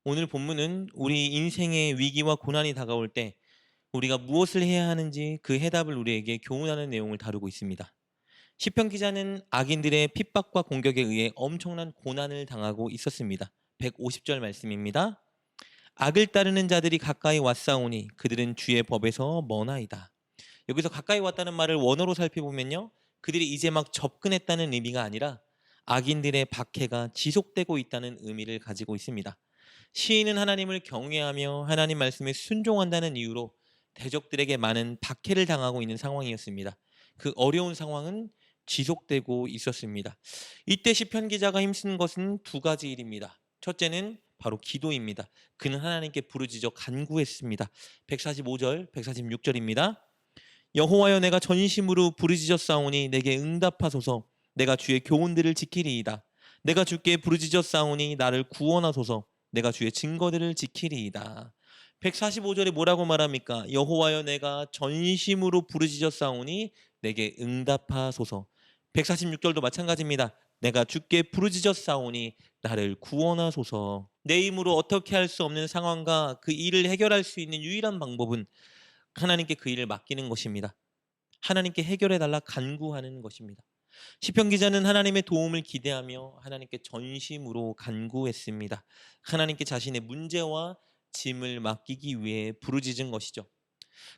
오늘 본문은 우리 인생의 위기와 고난이 다가올 때 우리가 무엇을 해야 하는지 그 해답을 우리에게 교훈하는 내용을 다루고 있습니다. 시편 기자는 악인들의 핍박과 공격에 의해 엄청난 고난을 당하고 있었습니다. 150절 말씀입니다. 악을 따르는 자들이 가까이 왔사오니 그들은 주의 법에서 머나이다. 여기서 가까이 왔다는 말을 원어로 살펴보면요, 그들이 이제 막 접근했다는 의미가 아니라 악인들의 박해가 지속되고 있다는 의미를 가지고 있습니다. 시인은 하나님을 경외하며 하나님 말씀에 순종한다는 이유로 대적들에게 많은 박해를 당하고 있는 상황이었습니다. 그 어려운 상황은 지속되고 있었습니다. 이때 시편 기자가 힘쓴 것은 두 가지 일입니다. 첫째는 바로 기도입니다. 그는 하나님께 부르짖어 간구했습니다. 145절, 146절입니다. 여호와여, 내가 전심으로 부르짖었사오니 내게 응답하소서. 내가 주의 교훈들을 지키리이다. 내가 주께 부르짖었사오니 나를 구원하소서. 내가 주의 증거들을 지키리이다. 145절에 뭐라고 말합니까? 여호와여, 내가 전심으로 부르짖었사오니 내게 응답하소서. 146절도 마찬가지입니다. 내가 주께 부르짖었사오니 나를 구원하소서. 내 힘으로 어떻게 할 수 없는 상황과 그 일을 해결할 수 있는 유일한 방법은 하나님께 그 일을 맡기는 것입니다. 하나님께 해결해달라 간구하는 것입니다. 시편 기자는 하나님의 도움을 기대하며 하나님께 전심으로 간구했습니다. 하나님께 자신의 문제와 짐을 맡기기 위해 부르짖은 것이죠.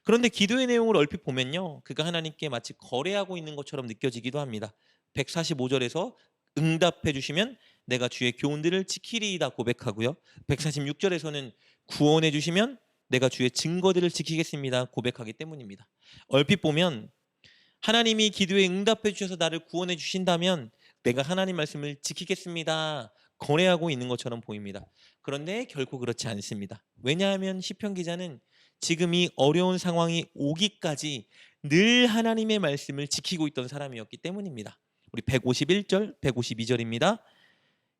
그런데 기도의 내용을 얼핏 보면요, 그가 하나님께 마치 거래하고 있는 것처럼 느껴지기도 합니다. 145절에서 응답해 주시면 내가 주의 교훈들을 지키리이다 고백하고요, 146절에서는 구원해 주시면 내가 주의 증거들을 지키겠습니다 고백하기 때문입니다. 얼핏 보면 하나님이 기도에 응답해 주셔서 나를 구원해 주신다면 내가 하나님 말씀을 지키겠습니다 거래하고 있는 것처럼 보입니다. 그런데 결코 그렇지 않습니다. 왜냐하면 시편 기자는 지금 이 어려운 상황이 오기까지 늘 하나님의 말씀을 지키고 있던 사람이었기 때문입니다. 우리 151절, 152절입니다.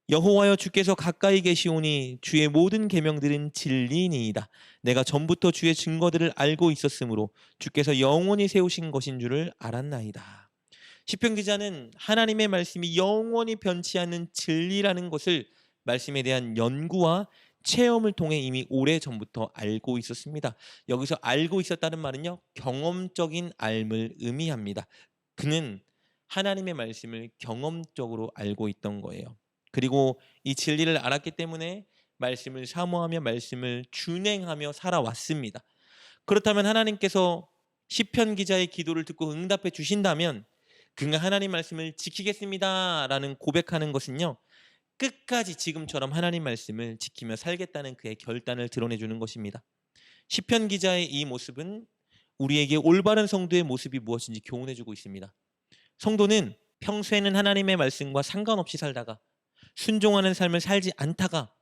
여호와여, 주께서 가까이 계시오니 주의 모든 계명들은 진리니이다. 내가 전부터 주의 증거들을 알고 있었으므로 주께서 영원히 세우신 것인 줄을 알았나이다. 시편 기자는 하나님의 말씀이 영원히 변치 않는 진리라는 것을 말씀에 대한 연구와 체험을 통해 이미 오래전부터 알고 있었습니다. 여기서 알고 있었다는 말은요, 경험적인 알을 의미합니다. 그는 하나님의 말씀을 경험적으로 알고 있던 거예요. 그리고 이 진리를 알았기 때문에 말씀을 사모하며 말씀을 준행하며 살아왔습니다. 그렇다면 하나님께서 시편 기자의 기도를 듣고 응답해 주신다면 그가 하나님 말씀을 지키겠습니다라는 고백하는 것은요, 끝까지 지금처럼 하나님 말씀을 지키며 살겠다는 그의 결단을 드러내주는 것입니다. 시편 기자의 이 모습은 우리에게 올바른 성도의 모습이 무엇인지 교훈해주고 있습니다. 성도는 평소에는 하나님의 말씀과 상관없이 살다가 순종하는 삶을 살지 않다가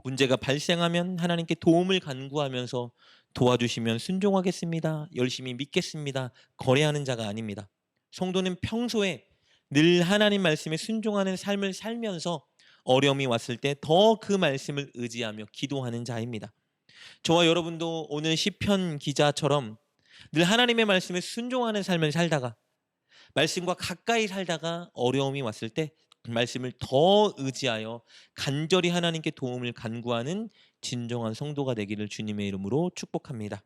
문제가 발생하면 하나님께 도움을 간구하면서 도와주시면 순종하겠습니다, 열심히 믿겠습니다 거래하는 자가 아닙니다. 성도는 평소에 늘 하나님 말씀에 순종하는 삶을 살면서 어려움이 왔을 때 더 그 말씀을 의지하며 기도하는 자입니다. 저와 여러분도 오늘 시편 기자처럼 늘 하나님의 말씀에 순종하는 삶을 살다가 말씀과 가까이 살다가 어려움이 왔을 때 말씀을 더 의지하여 간절히 하나님께 도움을 간구하는 진정한 성도가 되기를 주님의 이름으로 축복합니다.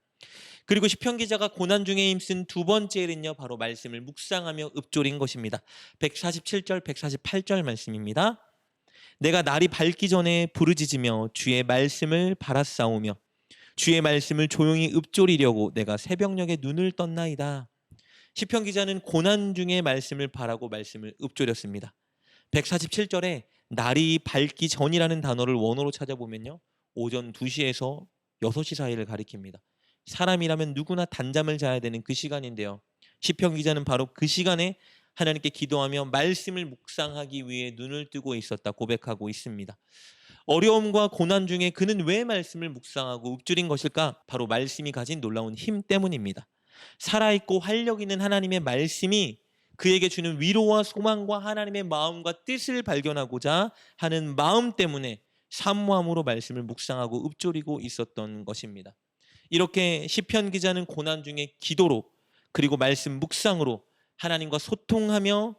그리고 시편 기자가 고난 중에 힘쓴 두 번째 일은요, 바로 말씀을 묵상하며 읊조린 것입니다. 147절, 148절 말씀입니다. 내가 날이 밝기 전에 부르짖으며 주의 말씀을 바라싸우며 주의 말씀을 조용히 읊조리려고 내가 새벽녘에 눈을 떴나이다. 시편 기자는 고난 중에 말씀을 바라고 말씀을 읊조렸습니다. 147절에 날이 밝기 전이라는 단어를 원어로 찾아보면요, 오전 2시에서 6시 사이를 가리킵니다. 사람이라면 누구나 단잠을 자야 되는 그 시간인데요, 시편 기자는 바로 그 시간에 하나님께 기도하며 말씀을 묵상하기 위해 눈을 뜨고 있었다 고백하고 있습니다. 어려움과 고난 중에 그는 왜 말씀을 묵상하고 읊조린 것일까? 바로 말씀이 가진 놀라운 힘 때문입니다. 살아있고 활력 있는 하나님의 말씀이 그에게 주는 위로와 소망과 하나님의 마음과 뜻을 발견하고자 하는 마음 때문에 사모함으로 말씀을 묵상하고 읊조리고 있었던 것입니다. 이렇게 시편 기자는 고난 중에 기도로, 그리고 말씀 묵상으로 하나님과 소통하며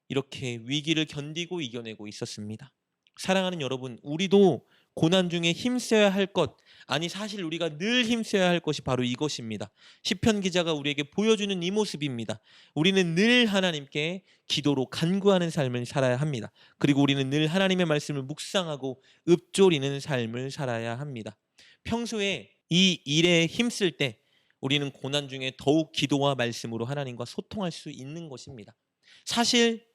이렇게 위기를 견디고 이겨내고 있었습니다. 사랑하는 여러분, 우리도 고난 중에 힘써야 할 것, 아니 사실 우리가 늘 힘써야 할 것이 바로 이것입니다. 시편 기자가 우리에게 보여주는 이 모습입니다. 우리는 늘 하나님께 기도로 간구하는 삶을 살아야 합니다. 그리고 우리는 늘 하나님의 말씀을 묵상하고 읊조리는 삶을 살아야 합니다. 평소에 이 일에 힘쓸 때 우리는 고난 중에 더욱 기도와 말씀으로 하나님과 소통할 수 있는 것입니다. 사실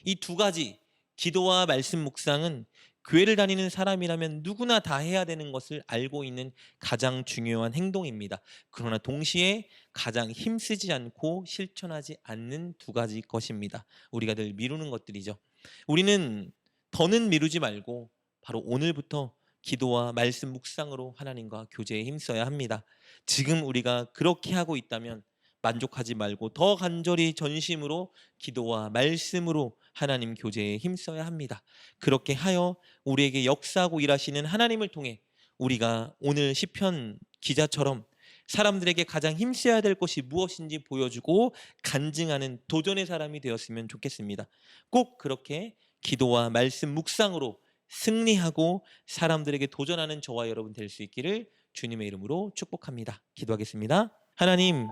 이 두 가지, 기도와 말씀 묵상은 교회를 다니는 사람이라면 누구나 다 해야 되는 것을 알고 있는 가장 중요한 행동입니다. 그러나 동시에 가장 힘쓰지 않고 실천하지 않는 두 가지 것입니다. 우리가 늘 미루는 것들이죠. 우리는 더는 미루지 말고 바로 오늘부터 기도와 말씀 묵상으로 하나님과 교제에 힘써야 합니다. 지금 우리가 그렇게 하고 있다면 만족하지 말고 더 간절히 전심으로 기도와 말씀으로 하나님 교제에 힘써야 합니다. 그렇게 하여 우리에게 역사하고 일하시는 하나님을 통해 우리가 오늘 시편 기자처럼 사람들에게 가장 힘써야 될 것이 무엇인지 보여주고 간증하는 도전의 사람이 되었으면 좋겠습니다. 꼭 그렇게 기도와 말씀 묵상으로 승리하고 사람들에게 도전하는 저와 여러분 될 수 있기를 주님의 이름으로 축복합니다. 기도하겠습니다. 하나님,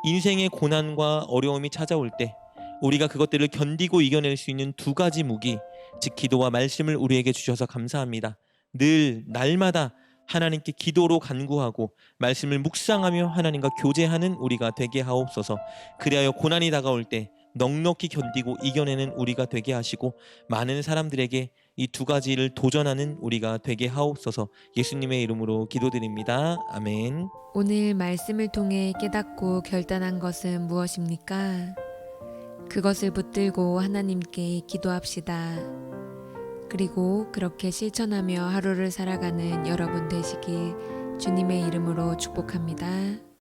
인생의 고난과 어려움이 찾아올 때 우리가 그것들을 견디고 이겨낼 수 있는 두 가지 무기, 즉 기도와 말씀을 우리에게 주셔서 감사합니다. 늘 날마다 하나님께 기도로 간구하고 말씀을 묵상하며 하나님과 교제하는 우리가 되게 하옵소서. 그리하여 고난이 다가올 때 넉넉히 견디고 이겨내는 우리가 되게 하시고 많은 사람들에게 이 두 가지를 도전하는 우리가 되게 하옵소서. 예수님의 이름으로 기도드립니다. 아멘. 오늘 말씀을 통해 깨닫고 결단한 것은 무엇입니까? 그것을 붙들고 하나님께 기도합시다. 그리고 그렇게 실천하며 하루를 살아가는 여러분 되시길 주님의 이름으로 축복합니다.